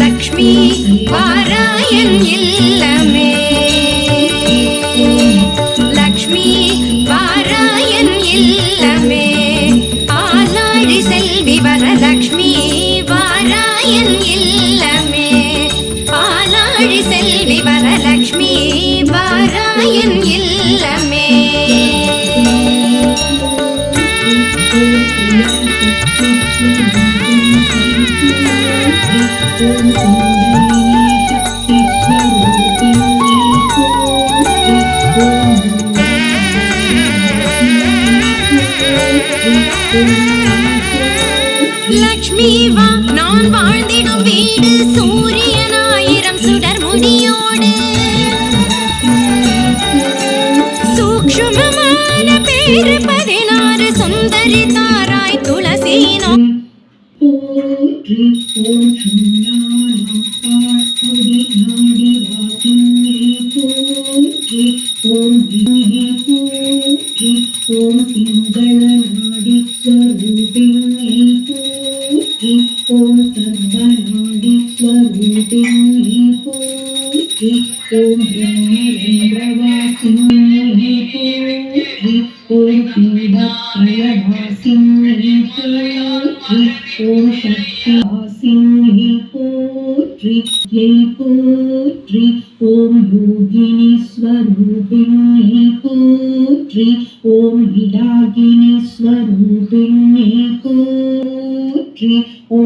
லக்ஷ்மி வாராயன் இல்லமே, லக்ஷ்மி வாராயன் இல்லமே, ஆலாழி செல்வி வரலக்ஷ்மி வாராயன் இல்லமே, ஆலாழி செல்வி வரலக்ஷ்மி வாராயன் இல்லமே. லக்ஷ்மி வா நான் வாழ்ந்திடும் வீடு, சூரியனாயிரம் சுடர் முடியோடு, சூக்ஷ்மமான பேரு 16 சுந்தரி தாராய் துளசீனோ. ஓம் திங்களநாடி ஸ்வரூபிணி போற்றி, ஓம் சர்வநாடி ஸ்வரூபிணி போற்றி, ஓம் பிரம்மரந்திரவாசினி போற்றி, ஓம் பீடத்ரயவாசினி போற்றி, ஓம் சக்திவாசினி போற்றி, ஜெய் போற்றி, ஓம் யோகினி ஸ்வரூபிணி போற்றி, ஓம் விடாகினி ஸ்வரூபிணி போற்றி, ஓம்